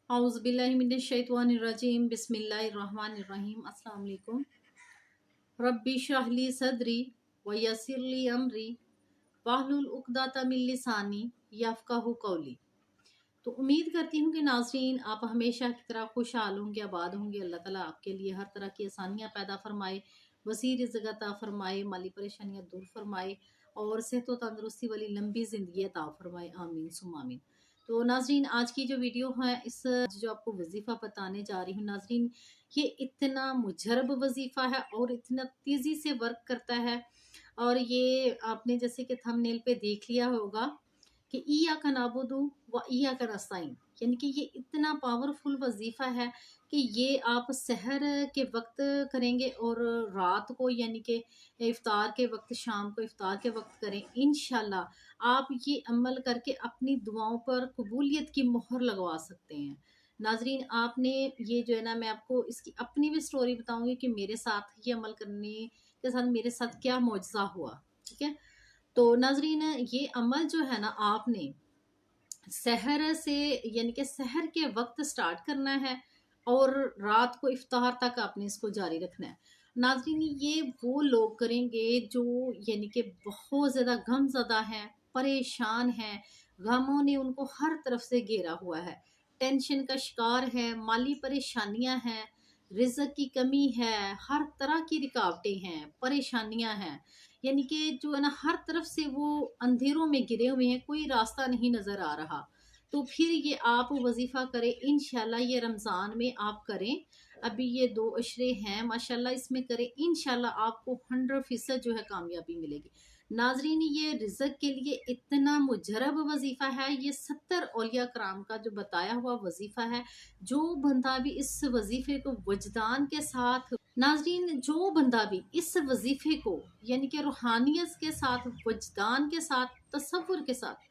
औज़ुबिल्लाहिमिनश्शैतानिर्रजीम बिस्मिल्लाहिर्रहमानिर्रहीम। अस्सलाम वालेकुम। रब्बि इश्रह ली सदरी व यस्सिर ली अमरी वाहलुल उक़दतम मिन लिसानी यफ़क़हू क़ौली। तो उम्मीद करती हूँ कि नाज़रीन आप हमेशा की तरह खुशहाल होंगे, आबाद होंगे। अल्लाह ताला आपके लिए हर तरह की आसानियाँ पैदा फरमाए, वसी रिज़्क़ अता फरमाए, माली परेशानियाँ दूर फरमाए और सेहत व तंदुरुस्ती वाली लंबी ज़िंदगी अता फरमाए। आमीन सुम्मा आमीन। तो नाज़रीन आज की जो वीडियो है इस जो आपको वजीफ़ा बताने जा रही हूँ नाज़रीन, ये इतना मुजरब वजीफ़ा है और इतना तेज़ी से वर्क करता है। और ये आपने जैसे कि थंबनेल पे देख लिया होगा कि इय्याका नअबुदु व इय्याका नस्तईन, यानी कि ये इतना पावरफुल वजीफ़ा है कि ये आप सहर के वक्त करेंगे और रात को यानी कि इफ्तार के वक्त, शाम को इफ्तार के वक्त करें। इंशाल्लाह आप ये अमल करके अपनी दुआओं पर कबूलियत की मोहर लगवा सकते हैं। नाजरीन आपने ये जो है ना, मैं आपको इसकी अपनी भी स्टोरी बताऊंगी कि मेरे साथ ये अमल करने के साथ मेरे साथ क्या मौजज़ा हुआ। ठीक है, तो नाजरीन ये अमल जो है ना आपने सहर से यानी कि सहर के वक्त स्टार्ट करना है और रात को इफ्तार तक आपने इसको जारी रखना है। नाज़रीन ये वो लोग करेंगे जो यानी कि बहुत ज़्यादा गमज़दा हैं, परेशान हैं, गमों ने उनको हर तरफ से घेरा हुआ है, टेंशन का शिकार है, माली परेशानियां हैं, रिज़्क़ की कमी है, हर तरह की रुकावटें हैं, परेशानियां हैं। यानी कि जो है ना हर तरफ से वो अंधेरों में गिरे हुए हैं, कोई रास्ता नहीं नज़र आ रहा। तो फिर ये आप वजीफ़ा करें इंशाल्लाह, ये रमज़ान में आप करें। अभी ये 2 अशरे हैं माशाल्लाह, इसमें करें इंशाल्लाह आपको 100% जो है कामयाबी मिलेगी। नाजरीन ये रिज़्क़ के लिए इतना मुजरब वजीफ़ा है, ये 70 औलिया कराम का जो बताया हुआ वजीफ़ा है। जो बंदा भी इस वजीफ़े को वजदान के साथ, नाजरीन जो बंदा भी इस वजीफ़े को यानी कि रूहानियत के साथ, वजदान के साथ, तसव्वुर के साथ,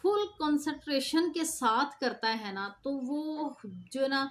फुल कंसंट्रेशन के साथ करता है ना, तो वो जो है ना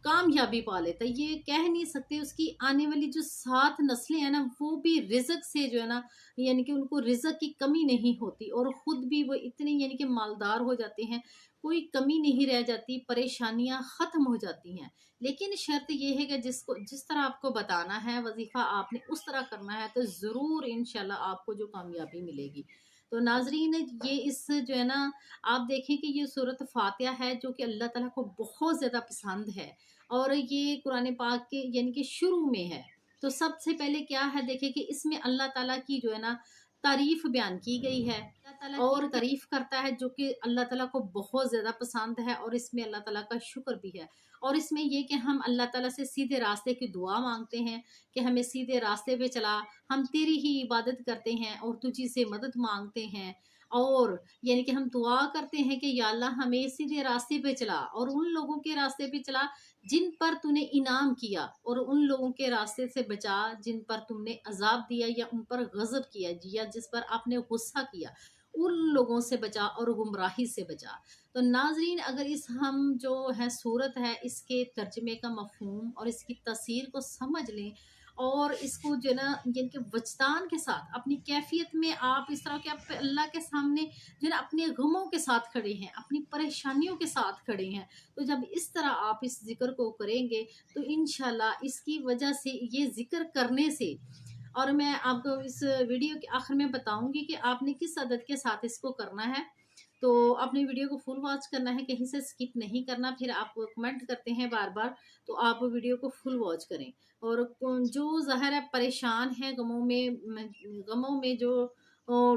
कामयाबी पा लेता है। ये कह नहीं सकते उसकी आने वाली जो 7 नस्लें हैं ना, वो भी रिज़्क़ से जो है ना, यानी कि उनको रिज़्क़ की कमी नहीं होती और ख़ुद भी वो इतने यानी कि मालदार हो जाते हैं, कोई कमी नहीं रह जाती, परेशानियां ख़त्म हो जाती हैं। लेकिन शर्त ये है कि जिसको जिस तरह आपको बताना है वजीफ़ा, आपने उस तरह करना है, तो ज़रूर इंशाल्लाह आपको जो कामयाबी मिलेगी। तो नाजरीन ये इस जो है ना, आप देखें कि ये सूरत फातिहा है जो कि अल्लाह ताला को बहुत ज़्यादा पसंद है और ये कुरान पाक के यानी कि शुरू में है। तो सबसे पहले क्या है, देखें कि इसमें अल्लाह ताला की जो है ना तारीफ बयान की गई है और तारीफ करता है जो कि अल्लाह ताला को बहुत ज़्यादा पसंद है और इसमें अल्लाह ताला का शुक्र भी है। और इसमें ये कि हम अल्लाह ताला से सीधे रास्ते की दुआ मांगते हैं कि हमें सीधे रास्ते पे चला, हम तेरी ही इबादत करते हैं और तुझी से मदद मांगते हैं। और यानी कि हम दुआ करते हैं कि या अल्लाह हमें सीधे रास्ते पे चला और उन लोगों के रास्ते पे चला जिन पर तूने इनाम किया, और उन लोगों के रास्ते से बचा जिन पर तुमने अजाब दिया या उन पर गजब किया या जिस पर आपने गुस्सा किया, उन लोगों से बचा और गुमराही से बचा। तो नाजरीन अगर इस हम जो है सूरत है इसके तर्जमे का मफहूम और इसकी तसीर को समझ लें और इसको जो है ना यानी कि वजदान के साथ अपनी कैफियत में आप इस तरह के आप अल्लाह के सामने जो है ना अपने गमों के साथ खड़े हैं, अपनी परेशानियों के साथ खड़े हैं, तो जब इस तरह आप इस जिक्र को करेंगे तो इंशाल्लाह इसकी वजह से, ये जिक्र करने से, और मैं आपको इस वीडियो के आखिर में बताऊंगी कि आपने किस अदद के साथ इसको करना है। तो अपने वीडियो को फुल वॉच करना है, कहीं से स्किप नहीं करना। फिर आप कमेंट करते हैं बार बार, तो आप वीडियो को फुल वॉच करें। और जो ज़ाहिर है परेशान है, गमों में जो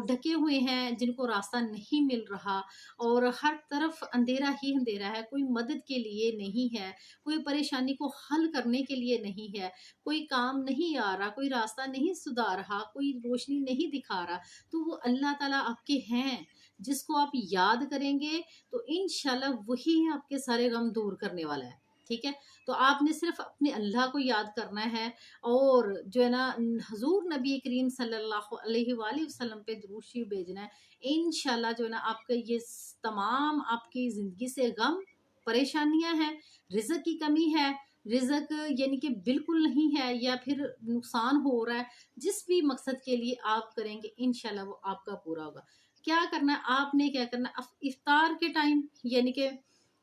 ढके हुए हैं, जिनको रास्ता नहीं मिल रहा और हर तरफ अंधेरा ही अंधेरा है, कोई मदद के लिए नहीं है, कोई परेशानी को हल करने के लिए नहीं है, कोई काम नहीं आ रहा, कोई रास्ता नहीं सुधार रहा, कोई रोशनी नहीं दिखा रहा, तो वो अल्लाह ताला आपके हैं जिसको आप याद करेंगे तो इंशाल्लाह वही आपके सारे गम दूर करने वाला है। ठीक है, तो आपने सिर्फ अपने अल्लाह को याद करना है और जो है ना हजूर नबी करीम सल्लल्लाहु अलैहि वसल्लम पे दुरूद शरीफ भेजना है। इंशाल्लाह जो है ना आपका ये तमाम आपकी ज़िंदगी से गम, परेशानियां हैं, रिज़्क़ की कमी है, रिज़्क़ यानी कि बिल्कुल नहीं है या फिर नुकसान हो रहा है, जिस भी मकसद के लिए आप करेंगे इंशाल्लाह वो आपका पूरा होगा। क्या करना है आपने, क्या करना है इफ्तार के टाइम यानी कि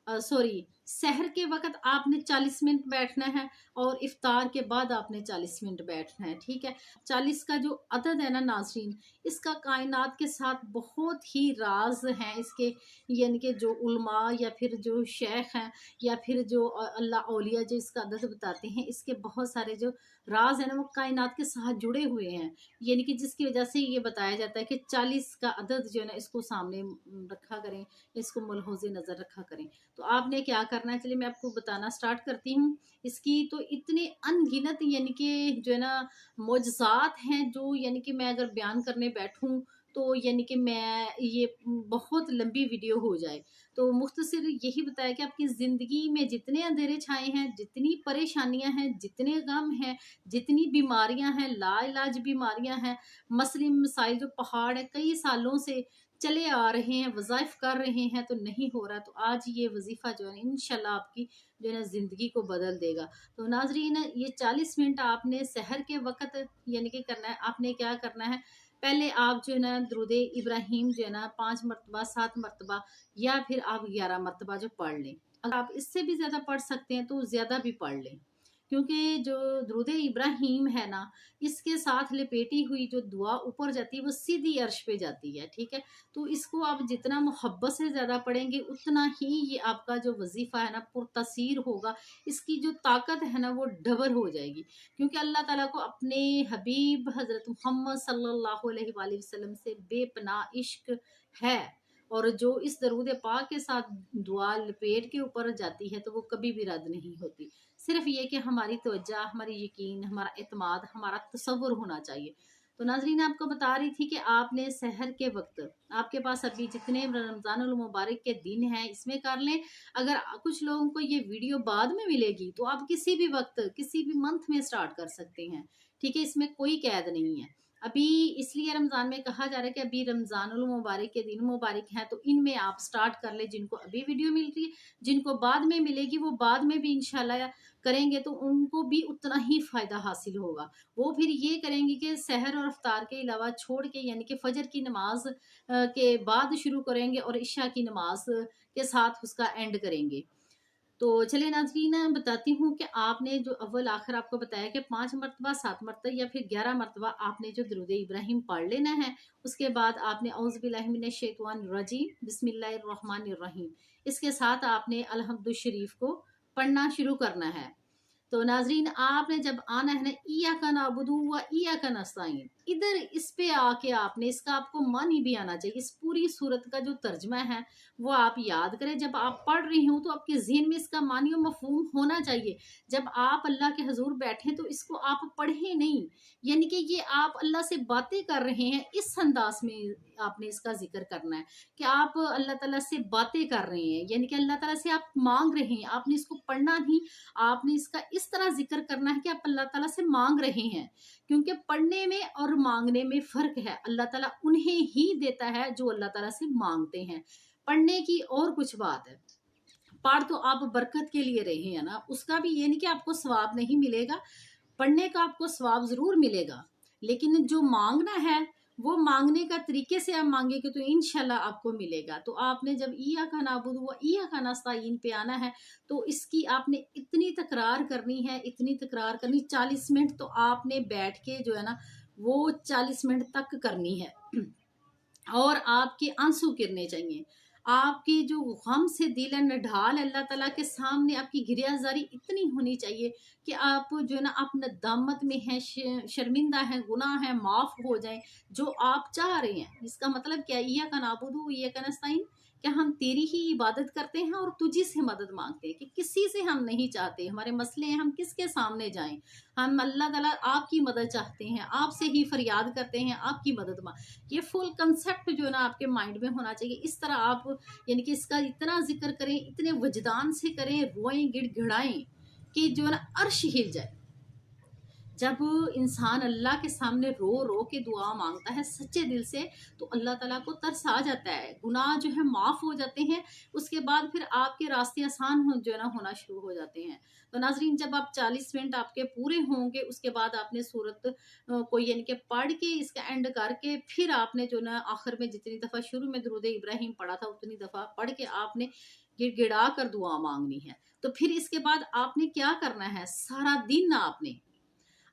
सॉरी सहर के वक़्त आपने 40 मिनट बैठना है और इफ्तार के बाद आपने 40 मिनट बैठना है, ठीक है। 40 का जो अदद है ना नाज़रीन, इसका कायनात के साथ बहुत ही राज हैं इसके, यानी कि जो उलमा या फिर जो शेख हैं या फिर जो अल्लाह औलिया जो इसका अदद बताते हैं, इसके बहुत सारे जो राज है ना वो कायनात के साथ जुड़े हुए हैं, यानी कि जिसकी वजह से ये बताया जाता है कि 40 का अदद जो है ना इसको सामने रखा करें, इसको मलहूज़ नज़र रखा करें। तो आपने क्या करना है, चलिए मैं आपको बताना स्टार्ट करती हूँ। इसकी तो इतने अनगिनत यानी कि जो है ना मोजज़ात हैं, जो यानी कि मैं अगर बयान करने बैठूँ तो यानी कि मैं ये बहुत लंबी वीडियो हो जाए। तो मुख्तसर यही बताया कि आपकी ज़िंदगी में जितने अंधेरे छाए हैं, जितनी परेशानियाँ हैं, जितने गम हैं, जितनी बीमारियाँ हैं, लाइलाज बीमारियाँ हैं, मसले मसाइल जो पहाड़ है कई सालों से चले आ रहे हैं, वज़ाइफ कर रहे हैं तो नहीं हो रहा, तो आज ये वजीफ़ा जो है इंशाल्लाह आपकी जो है ना ज़िंदगी को बदल देगा। तो नाज़रीन, ये 40 मिनट आपने सहर के वक़्त यानी कि करना है। आपने क्या करना है, पहले आप जो है ना दुरूद इब्राहिम जो है ना 5 मरतबा, 7 मरतबा या फिर आप 11 मरतबा जो पढ़ लें। अगर आप इससे भी ज़्यादा पढ़ सकते हैं तो ज़्यादा भी पढ़ लें, क्योंकि जो दुरूद इब्राहिम है ना, इसके साथ लिपेटी हुई जो दुआ ऊपर जाती है वो सीधी अर्श पे जाती है, ठीक है। तो इसको आप जितना मोहब्बत से ज़्यादा पढ़ेंगे उतना ही ये आपका जो वजीफ़ा है ना पुरतसीर होगा, इसकी जो ताकत है ना वो डबल हो जाएगी, क्योंकि अल्लाह ताला को अपने हबीब हज़रत मोहम्मद सल्लल्लाहु अलैहि वसल्लम से बेपनाह इश्क है, और जो इस दरूद पाक के साथ दुआ लपेट के ऊपर जाती है तो वो कभी भी रद्द नहीं होती। सिर्फ ये कि हमारी तवज्जो, हमारी यकीन, हमारा एतमाद, हमारा तसव्वुर होना चाहिए। तो नाज़रीन, आपको बता रही थी कि आपने सहर के वक़्त, आपके पास अभी जितने रमज़ानुल मुबारक के दिन हैं इसमें कर लें। अगर कुछ लोगों को ये वीडियो बाद में मिलेगी तो आप किसी भी वक़्त, किसी भी मंथ में स्टार्ट कर सकते हैं, ठीक है? इसमें कोई कैद नहीं है। अभी इसलिए रमज़ान में कहा जा रहा है कि अभी रमज़ानुल मुबारक के दिन मुबारक हैं, तो इनमें आप स्टार्ट कर लें। जिनको अभी वीडियो मिल रही है, जिनको बाद में मिलेगी वो बाद में भी इंशाल्लाह करेंगे तो उनको भी उतना ही फ़ायदा हासिल होगा। वो फिर ये करेंगे कि सहर और इफ्तार के अलावा छोड़ के यानी कि फ़जर की नमाज़ के बाद शुरू करेंगे और इशा की नमाज़ के साथ उसका एंड करेंगे। तो चलिए नाज़रीन, बताती हूँ कि आपने जो अव्वल आखिर आपको बताया कि 5 मरतबा, 7 मरतबा या फिर 11 मरतबा आपने जो दुरूद इब्राहिम पढ़ लेना है। उसके बाद आपने औज़ु बिल्लाहि मिनश शैतानिर रजीम, बिस्मिल्लाहिर रहमानिर रहीम, इसके साथ आपने अलहम्दु शरीफ को पढ़ना शुरू करना है। तो नाज़रीन, आपने जब आना है ना, इय्याका नअबुदु व इय्याका नस्तईन, इधर इस पे आके आपने, इसका आपको मानी भी आना चाहिए। इस पूरी सूरत का जो तर्जमा है वो आप याद करें। जब आप पढ़ रही हो तो आपके ज़हन में इसका मानी और मफ़हूम होना चाहिए। जब आप अल्लाह के हज़ूर बैठे तो इसको आप पढ़ें नहीं, यानी कि ये आप अल्लाह से बातें कर रहे हैं, इस अंदाज में आपने इसका जिक्र करना है कि आप अल्लाह ताला से बातें कर रहे हैं, यानी कि अल्लाह ताला से आप मांग रहे हैं। आपने इसको पढ़ना नहीं, आपने इसका इस तरह जिक्र करना है कि आप अल्लाह ताला से मांग रहे हैं, क्योंकि पढ़ने में और मांगने में फ़र्क है। अल्लाह ताला उन्हें ही देता है जो अल्लाह ताला से मांगते हैं। पढ़ने की और कुछ बात है, पढ़ तो आप बरकत के लिए रहे हैं ना, उसका भी ये नहीं कि आपको सवाब नहीं मिलेगा, पढ़ने का आपको सवाब ज़रूर मिलेगा, लेकिन जो मांगना है वो मांगने का तरीके से आप मांगेंगे तो इंशाल्लाह आपको मिलेगा। तो आपने जब इय्याका नअबुदु व इय्याका नस्तईन पे आना है तो इसकी आपने इतनी तकरार करनी है, इतनी तकरार करनी, 40 मिनट तो आपने बैठ के जो है ना वो 40 मिनट तक करनी है। और आपके आंसू गिरने चाहिए, आपकी जो गम से दिल नढाल अल्लाह ताला के सामने आपकी गिरियाजारी इतनी होनी चाहिए कि आप जो है ना आप नदामत में हैं, शर्मिंदा हैं, गुनाह है माफ़ हो जाए जो आप चाह रहे हैं। इसका मतलब क्या, इय्याका नअबुदु व इय्याका नस्तईन, क्या हम तेरी ही इबादत करते हैं और तुझी से मदद मांगते हैं, कि किसी से हम नहीं चाहते, हमारे मसले हैं हम किसके सामने जाएं, हम अल्लाह ताला आपकी मदद चाहते हैं, आपसे ही फरियाद करते हैं, आपकी मदद ये फुल कंसेप्ट जो है ना आपके माइंड में होना चाहिए। इस तरह आप यानी कि इसका इतना जिक्र करें, इतने वजदान से करें, रोएं गिड़गिड़ाएं कि जो है ना अर्श हिल जाए। जब इंसान अल्लाह के सामने रो रो के दुआ मांगता है सच्चे दिल से तो अल्लाह ताला को तरस आ जाता है, गुनाह जो है माफ़ हो जाते हैं, उसके बाद फिर आपके रास्ते आसान जो है ना होना शुरू हो जाते हैं। तो नाजरीन, जब आप 40 मिनट आपके पूरे होंगे उसके बाद आपने सूरत को यानी कि पढ़ के इसका एंड करके फिर आपने जो ना आखिर में जितनी दफ़ा शुरू में दुरूद इब्राहिम पढ़ा था उतनी दफ़ा पढ़ के आपने गिड़ गिड़ा कर दुआ मांगनी है। तो फिर इसके बाद आपने क्या करना है, सारा दिन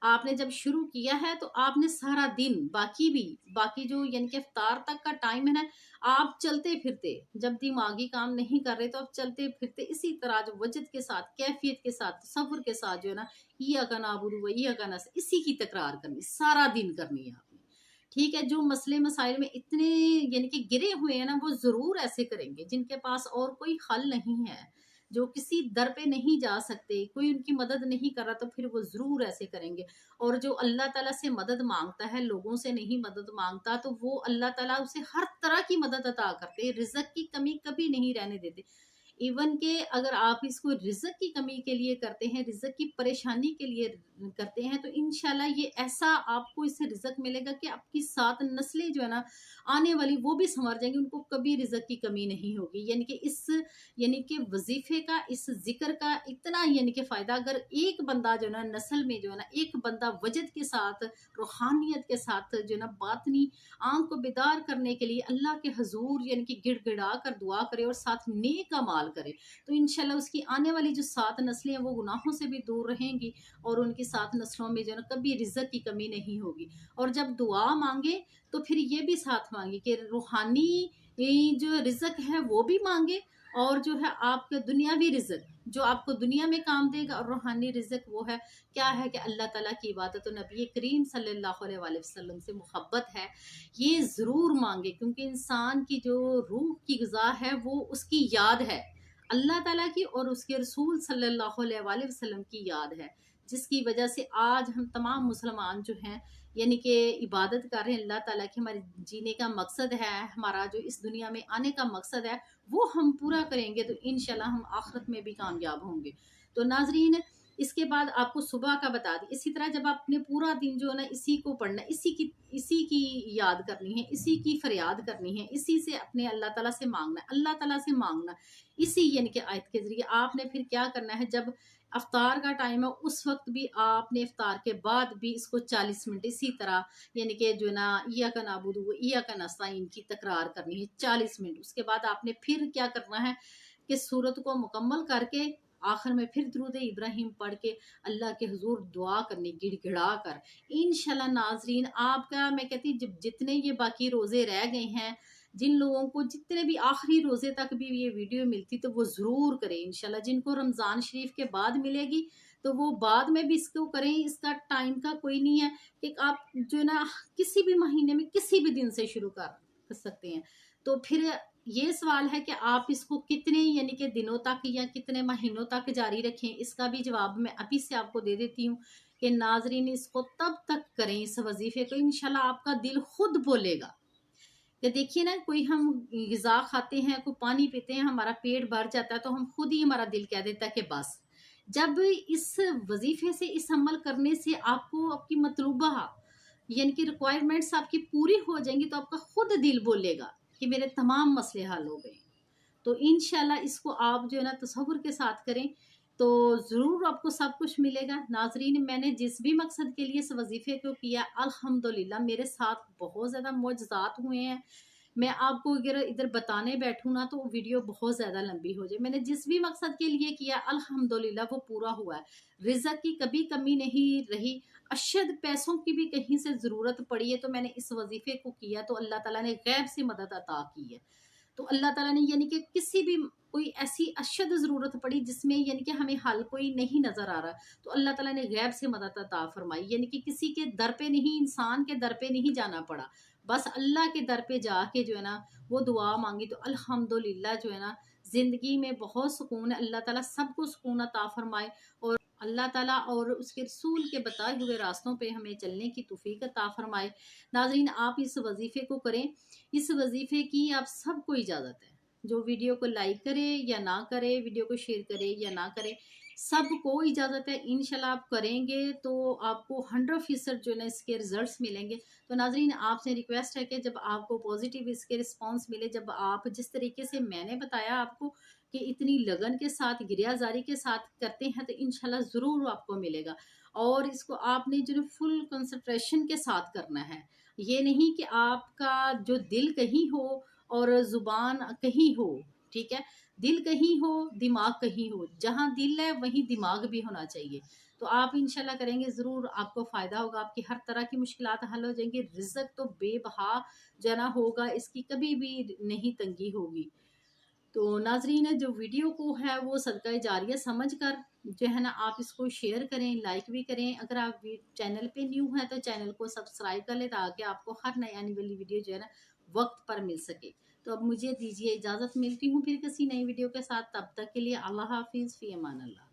आपने जब शुरू किया है तो आपने सारा दिन बाकी जो यानी कि इफ्तार तक का टाइम है ना, आप चलते फिरते, जब दिमागी काम नहीं कर रहे तो आप चलते फिरते इसी तरह जो वजद के साथ, कैफियत के साथ, सब्र के साथ जो है ना, इय्याका नअबुदु व इय्याका नस्तईन, इसी की तकरार करनी, सारा दिन करनी है आपने। ठीक है, जो मसले मसाइल में इतने यानी कि गिरे हुए हैं ना, वो जरूर ऐसे करेंगे जिनके पास और कोई हल नहीं है, जो किसी दर पे नहीं जा सकते, कोई उनकी मदद नहीं कर रहा, तो फिर वो जरूर ऐसे करेंगे। और जो अल्लाह ताला से मदद मांगता है, लोगों से नहीं मदद मांगता, तो वो अल्लाह ताला उसे हर तरह की मदद अता करते हैं, रिज़्क़ की कमी कभी नहीं रहने देते। इवन के अगर आप इसको रिज़्क़ की कमी के लिए करते हैं, रिज़्क़ की परेशानी के लिए करते हैं, तो इंशाल्लाह ये ऐसा आपको इससे रिज़्क़ मिलेगा कि आपकी 7 नस्लें जो है ना आने वाली, वो भी संवर जाएंगी, उनको कभी रिज़्क़ की कमी नहीं होगी। यानी कि वजीफे का, इस जिक्र का इतना यानी कि फ़ायदा, अगर एक बंदा जो है ना नस्ल में जो है ना, एक बंदा वजद के साथ, रूहानियत के साथ जो है ना, बातनी आंख को बेदार करने के लिए अल्लाह के हजूर यानी कि गिड़गिड़ा कर दुआ करे और साथ नेक अमाल करे, तो इंशाल्लाह उसकी आने वाली जो 7 नस्लें हैं वो गुनाहों से भी दूर रहेंगी, और उनकी 7 नस्लों में जो है ना कभी रिज़्क़ की कमी नहीं होगी। और जब दुआ मांगे तो फिर ये भी साथ मांगे कि रूहानी जो रिज़्क़ है वो भी मांगे, और जो है आपका दुनियावी रिज़्क़ जो आपको दुनिया में काम देगा, और रूहानी रिज़्क़ वो है क्या है कि अल्लाह ताला की इबादत और नबी करीम सल्लल्लाहु अलैहि वसल्लम से मोहब्बत है, ये ज़रूर मांगे, क्योंकि इंसान की जो रूह की ग़िज़ा है वो उसकी याद है, अल्लाह ताला की और उसके रसूल सल्लल्लाहु अलैहि वसल्लम की याद है, जिसकी वजह से आज हम तमाम मुसलमान जो हैं यानी कि इबादत कर रहे हैं अल्लाह ताला की। हमारे जीने का मकसद है, हमारा जो इस दुनिया में आने का मकसद है, वो हम पूरा करेंगे तो इंशाल्लाह हम आखिरत में भी कामयाब होंगे। तो नाजरीन, इसके बाद आपको सुबह का बता दी, इसी तरह जब आपने पूरा दिन जो है ना इसी को पढ़ना, इसी की याद करनी है, इसी की फरियाद करनी है, इसी से अपने अल्लाह ताला से मांगना है, अल्लाह ताला से मांगना, इसी यानी कि आयत के जरिए आपने फिर क्या करना है, जब अफ्तार का टाइम है उस वक्त भी आपने इफ्तार के बाद भी इसको 40 मिनट इसी तरह यानी कि जो है ना इय्याका नअबुदु व इय्याका नस्तईन की तकरार करनी है 40 मिनट। उसके बाद आपने फिर क्या करना है कि सूरत को मुकम्मल करके आखिर में फिर दुरूद इब्राहिम पढ़ के अल्लाह के हुजूर दुआ करनी गिड़गिड़ा कर। इंशाल्लाह नाजरीन, आपका मैं कहती जब जितने ये बाकी रोज़े रह गए हैं, जिन लोगों को जितने भी आखिरी रोज़े तक भी ये वीडियो मिलती तो वो ज़रूर करें इंशाल्लाह। जिनको रमज़ान शरीफ के बाद मिलेगी तो वो बाद में भी इसको करें, इसका टाइम का कोई नहीं है कि आप जो है ना किसी भी महीने में किसी भी दिन से शुरू कर सकते हैं। तो फिर ये सवाल है कि आप इसको कितने यानी कि दिनों तक या कितने महीनों तक जारी रखें, इसका भी जवाब मैं अभी से आपको दे देती हूँ कि नाजरीन इसको तब तक करें, इस वजीफे को, इंशाल्लाह आपका दिल खुद बोलेगा कि देखिए ना, कोई हम ग़िज़ा खाते हैं, कोई पानी पीते हैं, हमारा पेट भर जाता है तो हम खुद ही, हमारा दिल कह देता है कि बस। जब इस वजीफे से, इस अमल करने से आपको आपकी मतलूबा यानी कि रिक्वायरमेंट्स आपकी पूरी हो जाएंगी, तो आपका खुद दिल बोलेगा कि मेरे तमाम मसले हल हो गए। तो इंशाल्लाह इसको आप जो है ना तसव्वुर के साथ करें तो ज़रूर आपको सब कुछ मिलेगा। नाजरीन, मैंने जिस भी मकसद के लिए इस वजीफे को किया, अल्हम्दुलिल्लाह मेरे साथ बहुत ज़्यादा मोजज़ात हुए हैं। मैं आपको अगर इधर बताने बैठूँ ना तो वीडियो बहुत ज़्यादा लंबी हो जाए। मैंने जिस भी मकसद के लिए किया अल्हम्दुलिल्लाह वो पूरा हुआ है। रिज़्क़ की कभी कमी नहीं रही। अशद पैसों की भी कहीं से ज़रूरत पड़ी है तो मैंने इस वजीफे को किया, तो अल्लाह ताला ने गैब से मदद अता की है। तो अल्लाह ताला ने यानी कि किसी भी कोई ऐसी अशद ज़रूरत पड़ी जिसमें यानी कि हमें हल कोई नहीं नज़र आ रहा, तो अल्लाह ताला ने गैब से मदद अता फरमाई, यानी कि किसी के दर पे नहीं, इंसान के दर पे नहीं जाना पड़ा, बस अल्लाह के दर पे जाके जो है ना वो दुआ मांगी, तो अल्हम्दुलिल्लाह जो है ना ज़िंदगी में बहुत सुकून है। अल्लाह ताला सबको सुकून अता फरमाए, और अल्लाह ताला और उसके रसूल के बताए हुए रास्तों पे हमें चलने की तौफीक अता फरमाए। नाज़रीन, आप इस वजीफे को करें, इस वजीफे की आप सबको इजाज़त है। जो वीडियो को लाइक करे या ना करे, वीडियो को शेयर करे या ना करे, सबको इजाज़त है। इंशाल्लाह आप करेंगे तो आपको 100% जो है ना इसके रिजल्ट्स मिलेंगे। तो नाजरीन, आपसे रिक्वेस्ट है कि जब आपको पॉजिटिव इसके रिस्पांस मिले, जब आप जिस तरीके से मैंने बताया आपको कि इतनी लगन के साथ, गिरियाजारी के साथ करते हैं, तो इंशाल्लाह ज़रूर आपको मिलेगा। और इसको आपने जो फुल कंसंट्रेशन के साथ करना है, ये नहीं कि आपका जो दिल कहीं हो और ज़ुबान कहीं हो, ठीक है? دل کہیں ہو دماغ کہیں ہو، جہاں دل ہے وہیں دماغ بھی ہونا چاہیے. تو آپ انشاءاللہ کریں گے ضرور آپ کو فائدہ ہوگا، آپ کی ہر طرح کی مشکلات حل ہو جائیں گی. رزق تو بے بہا جنا ہوگا، اس کی کبھی بھی نہیں تنگی ہوگی. تو ناظرین جو ویڈیو کو ہے وہ صدقہ جاریہ سمجھ کر جو ہے نا آپ اس کو شیئر کریں، لائک بھی کریں. اگر آپ چینل پہ نیو ہیں تو چینل کو سبسکرائب کر لیں تاکہ آپ کو ہر نئی آنے والی ویڈیو جو ہے نا وقت پر مل سکے. تو اب مجھے دیجیے اجازت، ملتی ہوں پھر کسی نئی ویڈیو کے ساتھ. تب تک کے لیے اللہ حافظ، فی امان اللہ.